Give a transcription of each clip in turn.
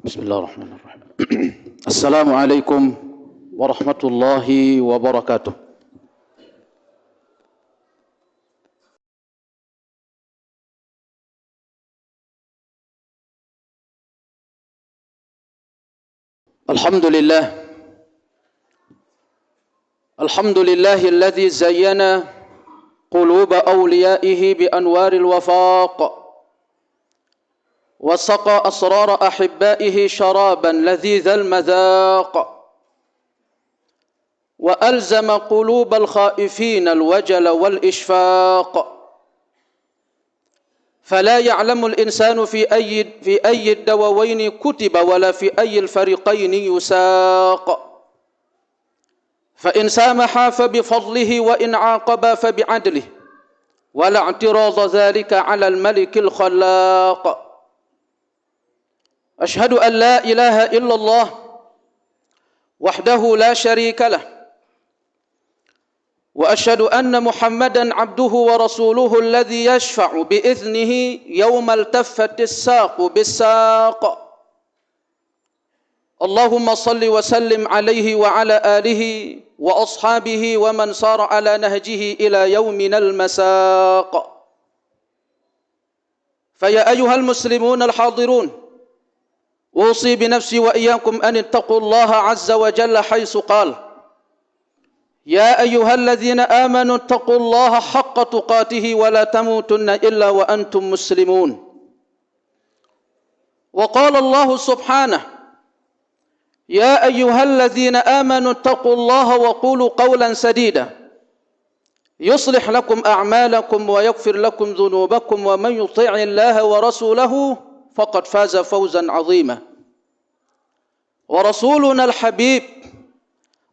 Bismillahirrahmanirrahim. Assalamualaikum warahmatullahi wabarakatuh. Alhamdulillah. Alhamdulillahilladzi zayyana quluba awliyaihi bi anwaril wafaq. وسقى أسرار أحبائه شرابا لذيذ المذاق وألزم قلوب الخائفين الوجل والإشفاق فلا يعلم الإنسان في أي الدواوين كتب ولا في أي الفريقين يساق فإن سامحا فبفضله وإن عاقبا فبعدله ولا اعتراض ذلك على الملك الخلاق أشهد أن لا إله إلا الله وحده لا شريك له وأشهد أن محمدا عبده ورسوله الذي يشفع بإذنه يوم التفت الساق بالساق اللهم صل وسلم عليه وعلى آله وأصحابه ومن سار على نهجه إلى يومنا المساق فيا أيها المسلمون الحاضرون أوصي بنفسي وإياكم أن اتقوا الله عز وجل حيث قال يا أيها الذين آمنوا اتقوا الله حق تقاته ولا تموتن إلا وأنتم مسلمون وقال الله سبحانه يا أيها الذين آمنوا اتقوا الله وقولوا قولا سديدا يصلح لكم أعمالكم ويغفر لكم ذنوبكم ومن يطيع الله ورسوله فقد فاز فوزا عظيما ورسولنا الحبيب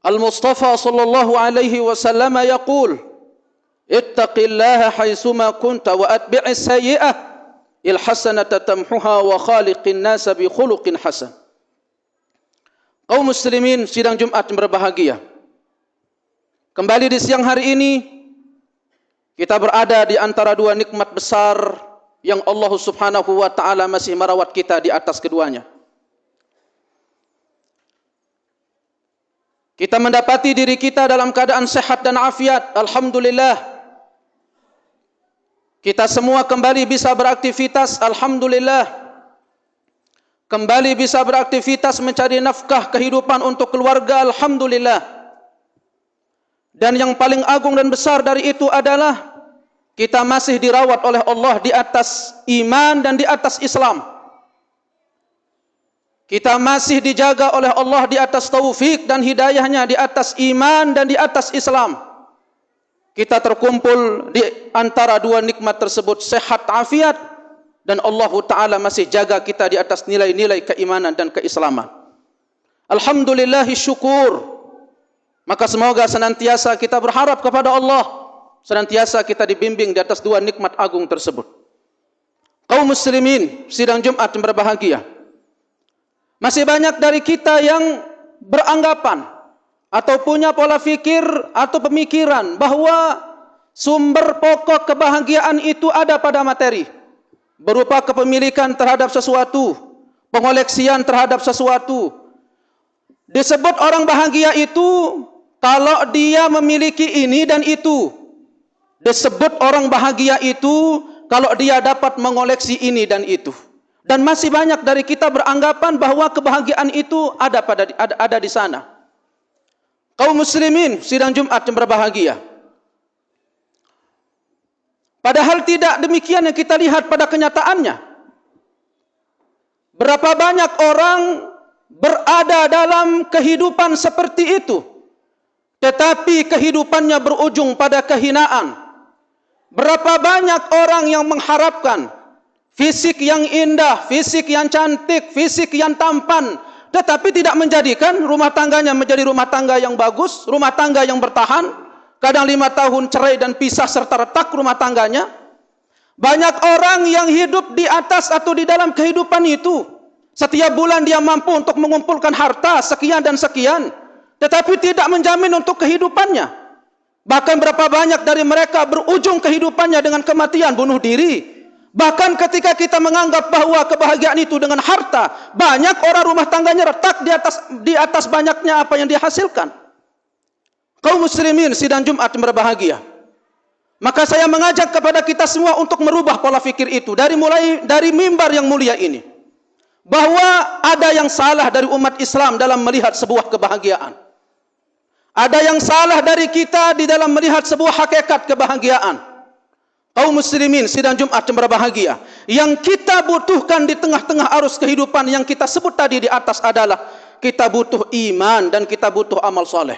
المصطفى صلى الله عليه وسلم يقول اتق الله حيثما كنت وأتبع السيئة الحسنة تمحها وخالق الناس بخلق حسن. Kaum muslimin sidang Jumat yang berbahagia, kembali di siang hari ini kita berada di antara dua nikmat besar yang Allah Subhanahu wa ta'ala masih merawat kita di atas keduanya. Kita mendapati diri kita dalam keadaan sehat dan afiat, alhamdulillah. Kita semua kembali bisa beraktivitas, alhamdulillah. Kembali bisa beraktivitas mencari nafkah kehidupan untuk keluarga, alhamdulillah. Dan yang paling agung dan besar dari itu adalah kita masih dirawat oleh Allah di atas iman dan di atas Islam. Kita masih dijaga oleh Allah di atas taufik dan hidayahnya, di atas iman dan di atas Islam. Kita terkumpul di antara dua nikmat tersebut, sehat afiat, dan Allah Ta'ala masih jaga kita di atas nilai-nilai keimanan dan keislaman. Alhamdulillahi syukur. Maka semoga senantiasa kita berharap kepada Allah, senantiasa kita dibimbing di atas dua nikmat agung tersebut. Kaum muslimin sidang Jumat yang berbahagia, masih banyak dari kita yang beranggapan atau punya pola fikir atau pemikiran bahwa sumber pokok kebahagiaan itu ada pada materi, berupa kepemilikan terhadap sesuatu, pengoleksian terhadap sesuatu. Disebut orang bahagia itu kalau dia memiliki ini dan itu. Disebut orang bahagia itu kalau dia dapat mengoleksi ini dan itu. Dan masih banyak dari kita beranggapan bahwa kebahagiaan itu ada di sana. Kaum muslimin sidang Jumat yang berbahagia, padahal tidak demikian yang kita lihat pada kenyataannya. Berapa banyak orang berada dalam kehidupan seperti itu, tetapi kehidupannya berujung pada kehinaan. Berapa banyak orang yang mengharapkan fisik yang indah, fisik yang cantik, fisik yang tampan, tetapi tidak menjadikan rumah tangganya menjadi rumah tangga yang bagus, rumah tangga yang bertahan. Kadang 5 tahun cerai dan pisah serta retak rumah tangganya. Banyak orang yang hidup di atas atau di dalam kehidupan itu, setiap bulan dia mampu untuk mengumpulkan harta sekian dan sekian, tetapi tidak menjamin untuk kehidupannya. Bahkan berapa banyak dari mereka berujung kehidupannya dengan kematian, bunuh diri. Bahkan ketika kita menganggap bahwa kebahagiaan itu dengan harta, banyak orang rumah tangganya retak di atas banyaknya apa yang dihasilkan. Kaum muslimin sidang Jumat yang berbahagia. Maka saya mengajak kepada kita semua untuk merubah pola fikir itu dari mimbar yang mulia ini. Bahwa ada yang salah dari umat Islam dalam melihat sebuah kebahagiaan. Ada yang salah dari kita di dalam melihat sebuah hakikat kebahagiaan. Kaum muslimin sidang Jumat yang berbahagia, yang kita butuhkan di tengah-tengah arus kehidupan yang kita sebut tadi di atas adalah kita butuh iman dan kita butuh amal soleh.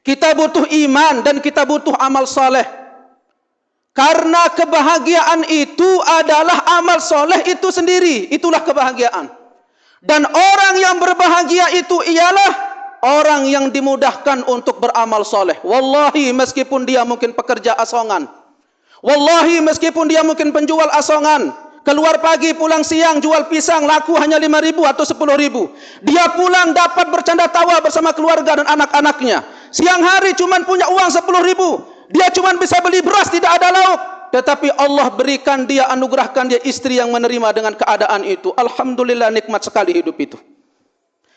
Kita butuh iman dan kita butuh amal soleh. Karena kebahagiaan itu adalah amal soleh itu sendiri. Itulah kebahagiaan. Dan orang yang berbahagia itu ialah orang yang dimudahkan untuk beramal soleh. Wallahi meskipun dia mungkin pekerja asongan. Wallahi meskipun dia mungkin penjual asongan, keluar pagi pulang siang jual pisang laku hanya 5.000 atau 10.000. Dia pulang dapat bercanda tawa bersama keluarga dan anak-anaknya. Siang hari cuman punya uang 10.000. Dia cuman bisa beli beras, tidak ada lauk. Tetapi Allah berikan dia, anugerahkan dia istri yang menerima dengan keadaan itu. Alhamdulillah, nikmat sekali hidup itu.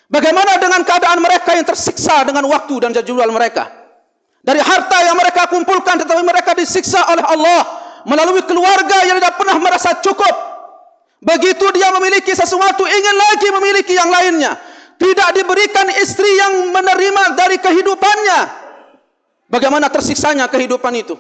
Bagaimana dengan keadaan mereka yang tersiksa dengan waktu dan jadwal mereka? Dari harta yang mereka kumpulkan, tetapi mereka disiksa oleh Allah melalui keluarga yang tidak pernah merasa cukup. Begitu dia memiliki sesuatu, ingin lagi memiliki yang lainnya. Tidak diberikan istri yang menerima dari kehidupannya. Bagaimana tersiksanya kehidupan itu?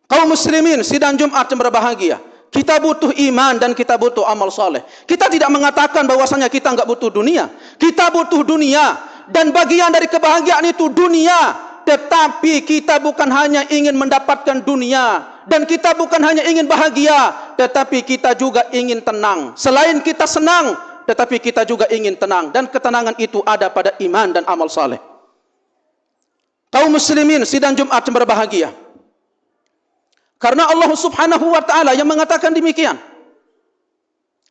Kaum muslimin sidang Jumat yang berbahagia, kita butuh iman dan kita butuh amal soleh. Kita tidak mengatakan bahwasanya kita enggak butuh dunia. Kita butuh dunia dan bagian dari kebahagiaan itu dunia. Tetapi kita bukan hanya ingin mendapatkan dunia dan kita bukan hanya ingin bahagia, tetapi kita juga ingin tenang. Selain kita senang, tetapi kita juga ingin tenang, dan ketenangan itu ada pada iman dan amal saleh. Kaum muslimin sidang Jumat yang berbahagia. Karena Allah Subhanahu wa taala yang mengatakan demikian.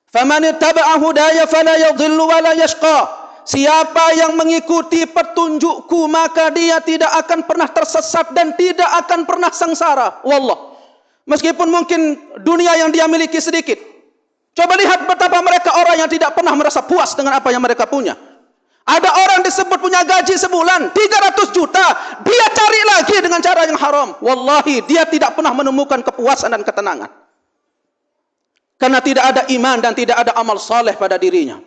Faman ittaba'a hudaya fala yadhillu wa la yashqa. Siapa yang mengikuti petunjukku maka dia tidak akan pernah tersesat dan tidak akan pernah sengsara. Wallah. Meskipun mungkin dunia yang dia miliki sedikit. Coba lihat betapa mereka orang yang tidak pernah merasa puas dengan apa yang mereka punya. Ada orang disebut punya gaji sebulan 300 juta. Dia cari lagi dengan cara yang haram. Wallahi dia tidak pernah menemukan kepuasan dan ketenangan. Karena tidak ada iman dan tidak ada amal saleh pada dirinya.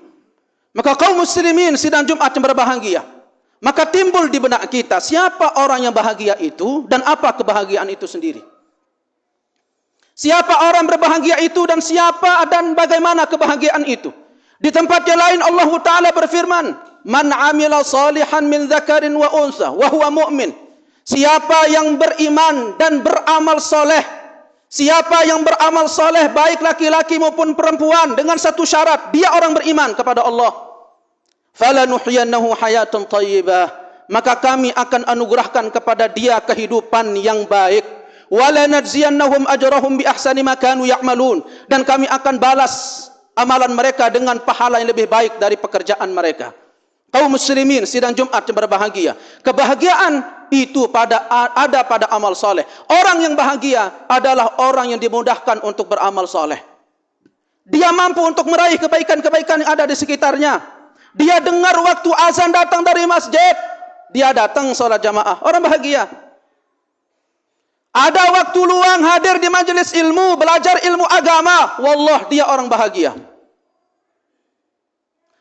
Maka kaum muslimin sidang Jumat yang berbahagia, maka timbul di benak kita siapa orang yang bahagia itu dan apa kebahagiaan itu sendiri. Siapa orang berbahagia itu dan siapa dan bagaimana kebahagiaan itu. Di tempat yang lain Allah Ta'ala berfirman, Man amila salihan min dzakarin wa unsa wa huwa mu'min. Siapa yang beriman dan beramal soleh, siapa yang beramal soleh baik laki-laki maupun perempuan dengan satu syarat, dia orang beriman kepada Allah. Falanuhyiyannahu hayatan thayyibah. Maka kami akan anugerahkan kepada dia kehidupan yang baik. Walanajziyannahum ajrahum bi ahsani ma kanu ya'malun. Dan kami akan balas amalan mereka dengan pahala yang lebih baik dari pekerjaan mereka. Kaum muslimin sidang Jumat yang berbahagia, kebahagiaan itu ada pada amal soleh. Orang yang bahagia adalah orang yang dimudahkan untuk beramal soleh. Dia mampu untuk meraih kebaikan-kebaikan yang ada di sekitarnya. Dia dengar waktu azan datang dari masjid, dia datang sholat jamaah. Orang bahagia. Ada waktu luang hadir di majelis ilmu, belajar ilmu agama. Wallah, dia orang bahagia.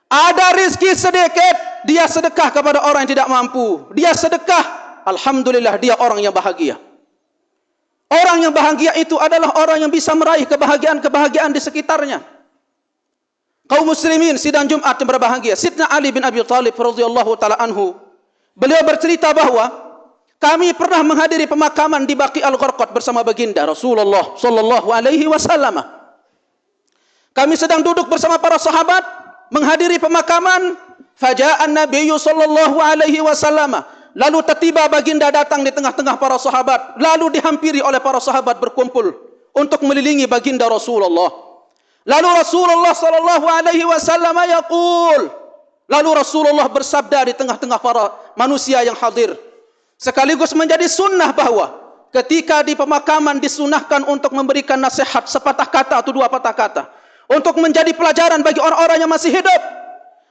Ada rizki sedikit, dia sedekah kepada orang yang tidak mampu. Dia sedekah, alhamdulillah dia orang yang bahagia. Orang yang bahagia itu adalah orang yang bisa meraih kebahagiaan-kebahagiaan di sekitarnya. Kaum muslimin sidang Jumat yang berbahagia, Sidna Ali bin Abi Thalib radhiyallahu taala anhu, beliau bercerita bahwa kami pernah menghadiri pemakaman di Baqi Al-Gharqad bersama baginda Rasulullah sallallahu alaihi wasallam. Kami sedang duduk bersama para sahabat menghadiri pemakaman, faja'an Nabiyyu sallallahu alaihi wasallam. Lalu tiba baginda datang di tengah-tengah para sahabat, lalu dihampiri oleh para sahabat berkumpul untuk melilingi baginda Rasulullah. Lalu Rasulullah sallallahu alaihi wasallam yaqul, lalu Rasulullah bersabda di tengah-tengah para manusia yang hadir, sekaligus menjadi sunnah bahwa ketika di pemakaman disunahkan untuk memberikan nasihat sepatah kata atau dua patah kata, untuk menjadi pelajaran bagi orang-orang yang masih hidup.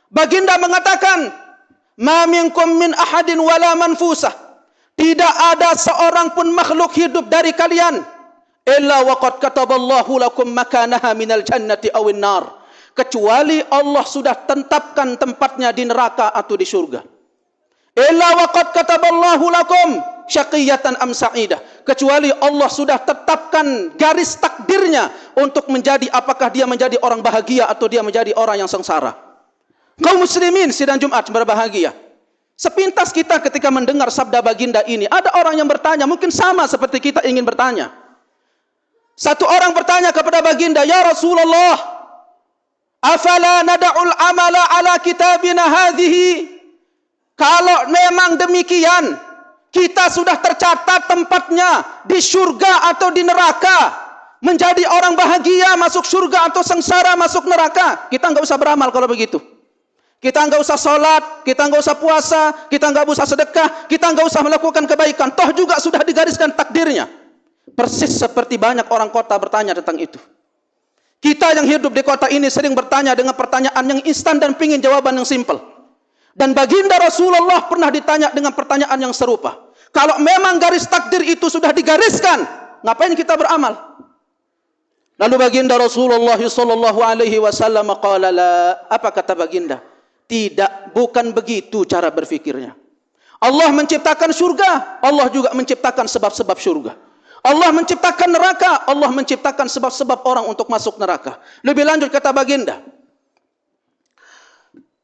Baginda mengatakan, "Ma minkum min ahadin wala manfusah." Tidak ada seorang pun makhluk hidup dari kalian illa waqad kataballahu lakum makanaha minal jannati awin nar, kecuali Allah sudah tetapkan tempatnya di neraka atau di surga. Illa waqad kataballahu lakum syaqiyatan am sa'idah, kecuali Allah sudah tetapkan garis takdirnya untuk menjadi, apakah dia menjadi orang bahagia atau dia menjadi orang yang sengsara. Kaum muslimin sidang Jumat berbahagia. Sepintas kita ketika mendengar sabda baginda ini, ada orang yang bertanya, mungkin sama seperti kita ingin bertanya. Satu orang bertanya kepada baginda, "Ya Rasulullah, afala nada'ul amala ala kitabina hadhihi?" Kalau memang demikian, kita sudah tercatat tempatnya di surga atau di neraka, menjadi orang bahagia masuk surga atau sengsara masuk neraka, kita enggak usah beramal kalau begitu. Kita enggak usah sholat, kita enggak usah puasa, kita enggak usah sedekah, kita enggak usah melakukan kebaikan, toh juga sudah digariskan takdirnya. Persis seperti banyak orang kota bertanya tentang itu. Kita yang hidup di kota ini sering bertanya dengan pertanyaan yang instan dan pingin jawaban yang simpel. Dan baginda Rasulullah pernah ditanya dengan pertanyaan yang serupa. Kalau memang garis takdir itu sudah digariskan, ngapain kita beramal? Lalu baginda Rasulullah sallallahu alaihi wasallam qala la, apa kata baginda? Tidak, bukan begitu cara berfikirnya. Allah menciptakan surga, Allah juga menciptakan sebab-sebab surga. Allah menciptakan neraka, Allah menciptakan sebab-sebab orang untuk masuk neraka. Lebih lanjut kata baginda,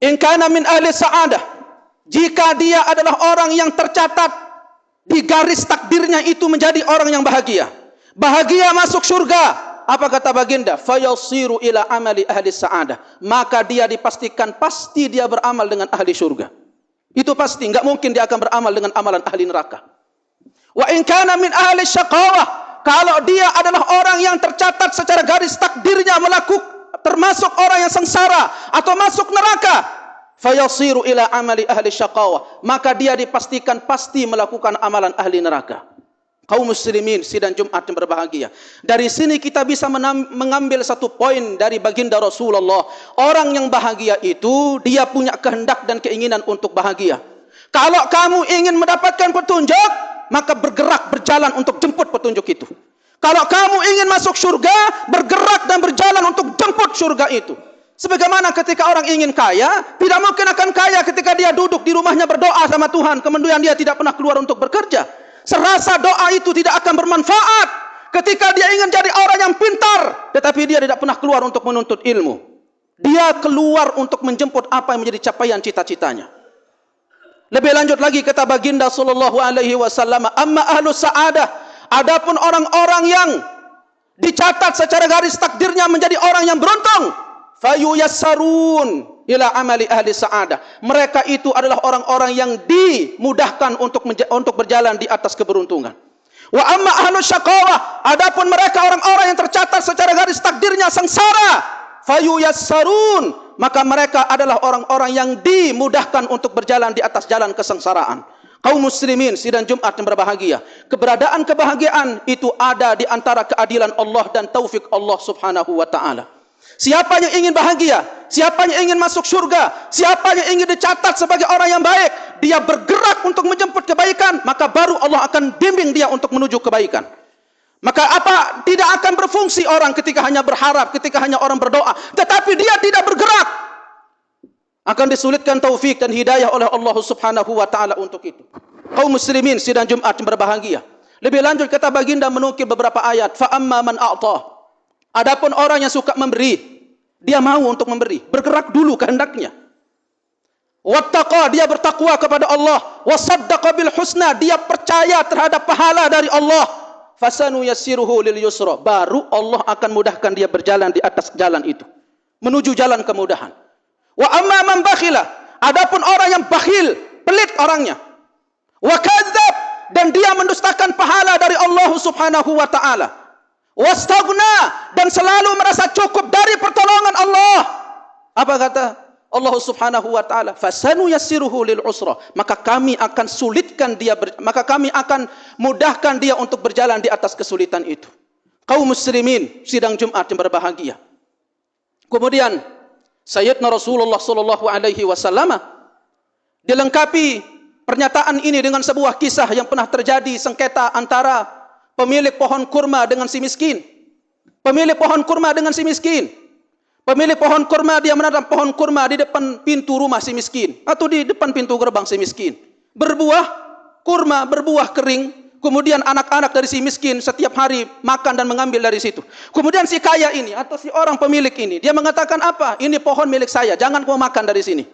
in kana min ahli sa'adah, jika dia adalah orang yang tercatat di garis takdirnya itu menjadi orang yang bahagia, bahagia masuk surga, apa kata baginda? Fayasiru ila amali ahli sa'adah, maka dia dipastikan pasti dia beramal dengan ahli surga. Itu pasti, enggak mungkin dia akan beramal dengan amalan ahli neraka. Wa in kana min ahli syaqawah, kalau dia adalah orang yang tercatat secara garis takdirnya termasuk orang yang sengsara atau masuk neraka, fayasiru ila amali ahli syaqawah, maka dia dipastikan pasti melakukan amalan ahli neraka. Kaum muslimin sidang Jumat yang berbahagia, dari sini kita bisa mengambil satu poin dari baginda Rasulullah. Orang yang bahagia itu dia punya kehendak dan keinginan untuk bahagia. Kalau kamu ingin mendapatkan petunjuk, maka bergerak berjalan untuk jemput petunjuk itu. Kalau kamu ingin masuk surga, bergerak dan berjalan untuk jemput surga itu. Sebagaimana ketika orang ingin kaya, tidak mungkin akan kaya ketika dia duduk di rumahnya berdoa sama Tuhan, kemudian dia tidak pernah keluar untuk bekerja. Serasa doa itu tidak akan bermanfaat ketika dia ingin jadi orang yang pintar, tetapi dia tidak pernah keluar untuk menuntut ilmu. Dia keluar untuk menjemput apa yang menjadi capaian cita-citanya. Lebih lanjut lagi kata baginda sallallahu alaihi wasallam, amma ahlus sa'adah, adapun orang-orang yang dicatat secara garis takdirnya menjadi orang yang beruntung, fayuyassarun ila amali ahli sa'adah, mereka itu adalah orang-orang yang dimudahkan untuk berjalan di atas keberuntungan. Wa amma ahlus syaqawah, adapun mereka orang-orang yang tercatat secara garis takdirnya sengsara, fayuyassarun, maka mereka adalah orang-orang yang dimudahkan untuk berjalan di atas jalan kesengsaraan. Kaum muslimin sidang Jumat yang berbahagia, keberadaan kebahagiaan itu ada di antara keadilan Allah dan taufik Allah subhanahu wa ta'ala. Siapa yang ingin bahagia, siapa yang ingin masuk surga, siapa yang ingin dicatat sebagai orang yang baik, dia bergerak untuk menjemput kebaikan, maka baru Allah akan bimbing dia untuk menuju kebaikan. Maka apa tidak akan berfungsi orang ketika hanya berharap, ketika hanya orang berdoa, tetapi dia tidak bergerak, akan disulitkan taufik dan hidayah oleh Allah subhanahu wa ta'ala untuk itu. Kaum muslimin sidang Jumat yang berbahagia, lebih lanjut kata baginda menukil beberapa ayat, fa amma man a'ta, adapun orang yang suka memberi, dia mau untuk memberi, bergerak dulu kehendaknya. Wattaqa, dia bertakwa kepada Allah. Wasaddaqa bil husna, dia percaya terhadap pahala dari Allah. Fasanu yassiruhu lil yusra, baru Allah akan mudahkan dia berjalan di atas jalan itu, menuju jalan kemudahan. Wa amma man bakhila, adapun orang yang bakhil, pelit orangnya. Wa kadzdzab, dan dia mendustakan pahala dari Allah subhanahu wa ta'ala. Wastaghna, dan selalu merasa cukup dari pertolongan Allah. Apa kata? Allah Subhanahu wa taala, fasanuyassiruhu lil usra, maka kami akan sulitkan dia, maka kami akan mudahkan dia untuk berjalan di atas kesulitan itu. Kaum muslimin sidang Jumat yang berbahagia. Kemudian Sayyidina Rasulullah sallallahu alaihi wasallam dilengkapi pernyataan ini dengan sebuah kisah yang pernah terjadi, sengketa antara pemilik pohon kurma dengan si miskin. Pemilik pohon kurma dengan si miskin. Pemilik pohon kurma, dia menanam pohon kurma di depan pintu rumah si miskin atau di depan pintu gerbang si miskin. Berbuah kurma, berbuah kering. Kemudian anak-anak dari si miskin setiap hari makan dan mengambil dari situ. Kemudian si kaya ini atau si orang pemilik ini, dia mengatakan apa? Ini pohon milik saya, jangan kau makan dari sini.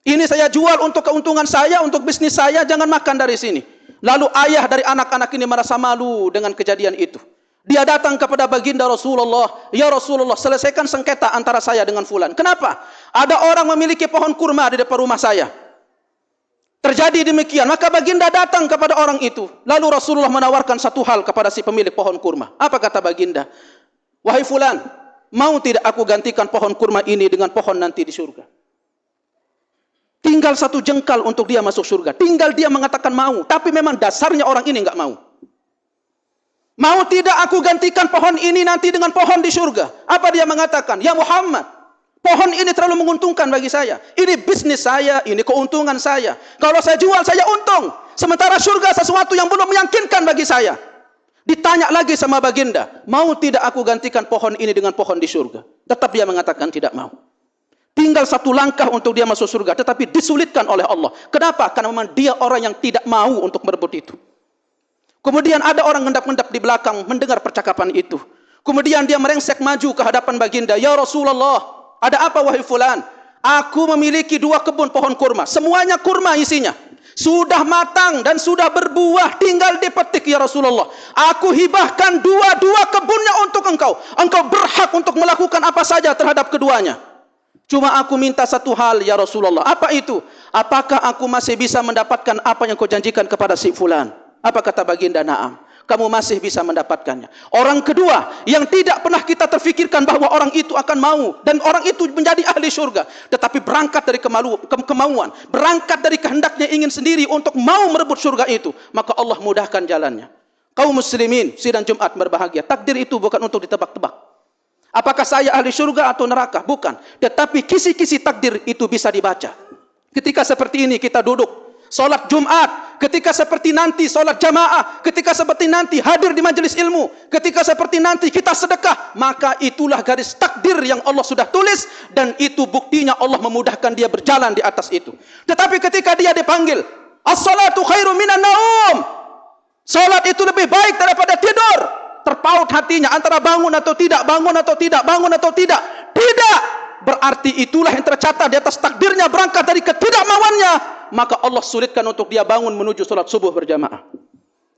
Ini saya jual untuk keuntungan saya, untuk bisnis saya, jangan makan dari sini. Lalu ayah dari anak-anak ini merasa malu dengan kejadian itu. Dia datang kepada baginda Rasulullah, ya Rasulullah, selesaikan sengketa antara saya dengan fulan. Kenapa? Ada orang memiliki pohon kurma di depan rumah saya. Terjadi demikian, maka baginda datang kepada orang itu. Lalu Rasulullah menawarkan satu hal kepada si pemilik pohon kurma. Apa kata baginda? Wahai fulan, mau tidak aku gantikan pohon kurma ini dengan pohon nanti di surga? Tinggal satu jengkal untuk dia masuk surga. Tinggal dia mengatakan mau, tapi memang dasarnya orang ini enggak mau. Mau tidak aku gantikan pohon ini nanti dengan pohon di surga? Apa dia mengatakan? Ya Muhammad, pohon ini terlalu menguntungkan bagi saya. Ini bisnis saya, ini keuntungan saya. Kalau saya jual, saya untung. Sementara surga sesuatu yang belum meyakinkan bagi saya. Ditanya lagi sama baginda, mau tidak aku gantikan pohon ini dengan pohon di surga? Tetap dia mengatakan tidak mau. Tinggal satu langkah untuk dia masuk surga, tetapi disulitkan oleh Allah. Kenapa? Karena memang dia orang yang tidak mau untuk merebut itu. Kemudian ada orang ngendap-ngendap di belakang mendengar percakapan itu. Kemudian dia merengsek maju ke hadapan baginda. Ya Rasulullah, ada apa wahai fulan? Aku memiliki 2 kebun pohon kurma. Semuanya kurma isinya. Sudah matang dan sudah berbuah. Tinggal dipetik ya Rasulullah. Aku hibahkan 2 kebunnya untuk engkau. Engkau berhak untuk melakukan apa saja terhadap keduanya. Cuma aku minta satu hal ya Rasulullah. Apa itu? Apakah aku masih bisa mendapatkan apa yang kau janjikan kepada si fulan? Apa kata baginda? Naam, kamu masih bisa mendapatkannya. Orang kedua yang tidak pernah kita terfikirkan bahwa orang itu akan mau dan orang itu menjadi ahli surga, tetapi berangkat dari kemauan, berangkat dari kehendaknya ingin sendiri untuk mau merebut surga itu, maka Allah mudahkan jalannya. Kaum muslimin sidang Jumat berbahagia, takdir itu bukan untuk ditebak-tebak. Apakah saya ahli surga atau neraka? Bukan. Tetapi kisi-kisi takdir itu bisa dibaca. Ketika seperti ini kita duduk solat Jumat, ketika seperti nanti solat jamaah, ketika seperti nanti hadir di majelis ilmu, ketika seperti nanti kita sedekah, maka itulah garis takdir yang Allah sudah tulis dan itu buktinya Allah memudahkan dia berjalan di atas itu. Tetapi ketika dia dipanggil, as-salatu khairu minan naum, solat itu lebih baik daripada tidur, terpaut hatinya antara bangun atau tidak, bangun atau tidak, bangun atau tidak. Tidak, berarti itulah yang tercatat di atas takdirnya berangkat dari ketidakmauannya. Maka Allah sulitkan untuk dia bangun menuju salat subuh berjamaah.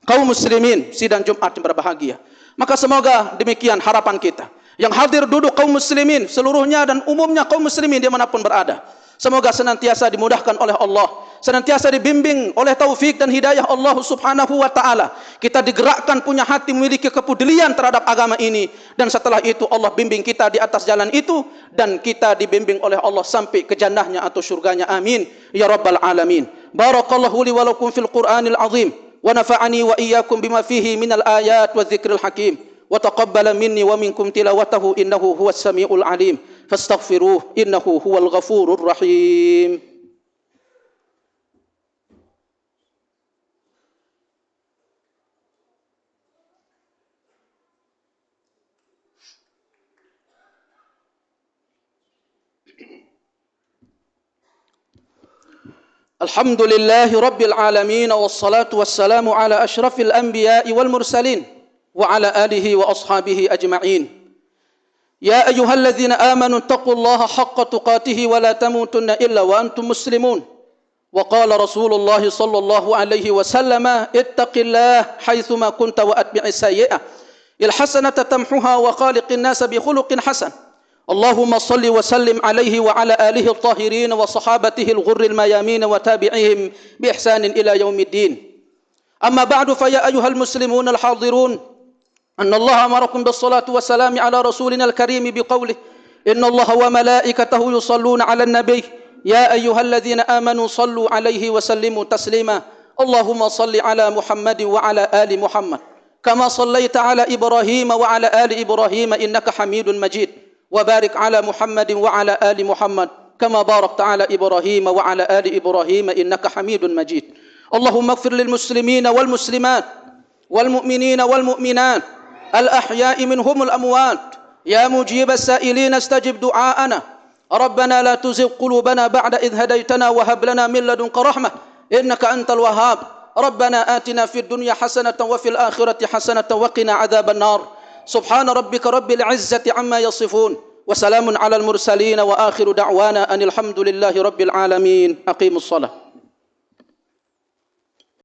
Kaum muslimin sidang Jumat yang berbahagia, maka semoga demikian harapan kita. Yang hadir duduk kaum muslimin seluruhnya dan umumnya kaum muslimin dimanapun berada, semoga senantiasa dimudahkan oleh Allah, senantiasa dibimbing oleh taufik dan hidayah Allah Subhanahu wa taala. Kita digerakkan punya hati memiliki kepedulian terhadap agama ini, dan setelah itu Allah bimbing kita di atas jalan itu dan kita dibimbing oleh Allah sampai ke jannahnya atau surganya. Amin ya rabbal alamin. Barakallahu li wa lakum fil Qur'anil azim wa nafa'ani wa iyyakum bima fihi minal ayat wa dzikril hakim wa taqabbala minni wa minkum tilawatahu innahu huwas samiul alim fastaghfiruh innahu huwal ghafurur rahim. Alhamdulillahi Rabbil Alamin, wassalatu wassalamu ala ashrafil anbiya'i wal mursalin wa ala alihi wa ashabihi ajma'in. Ya ayyuhalladzina amanu taqullaha haqqa tuqatihi wa la tamutunna illa wa antum muslimun. Wa qala Rasulullah sallallahu alaihi wasallam, ittaqillaha haitsuma kunta wa atbi'is sayyi'ah il hasanata tamhuha wa khaliqin nasa bi khuluqin hasan. Allahumma salli wa sallim alaihi wa ala alihi al-tahirin wa sahabatihi al-ghurril mayamin wa tabi'ihim bi ihsanin ila yaumiddin. Amma ba'du, fa ya ayyuhal muslimun al-hadirun, anna Allah amarakum bis salati wa salami ala rasulina al-karim bi qawlihi إن الله وملائكته يصلون على النبي يا أيها الذين آمنوا صلوا عليه وسلموا تسليما اللهم صل على محمد وعلى آل محمد كما صليت على إبراهيم وعلى آل إبراهيم إنك حميد مجيد وبارك على محمد وعلى آل محمد كما باركت على إبراهيم وعلى آل إبراهيم إنك حميد مجيد اللهم اغفر للمسلمين والمسلمات والمؤمنين والمؤمنات الأحياء منهم الأموات يا مجيب السائلين استجب دعاءنا ربنا لا تزغ قلوبنا بعد إذ هديتنا وهب لنا من لدنك رحمة إنك أنت الوهاب ربنا آتنا في الدنيا حسنة وفي الآخرة حسنة وقنا عذاب النار سبحان ربك رب العزة عما يصفون وسلام على المرسلين وآخر دعوانا أن الحمد لله رب العالمين أقيموا الصلاة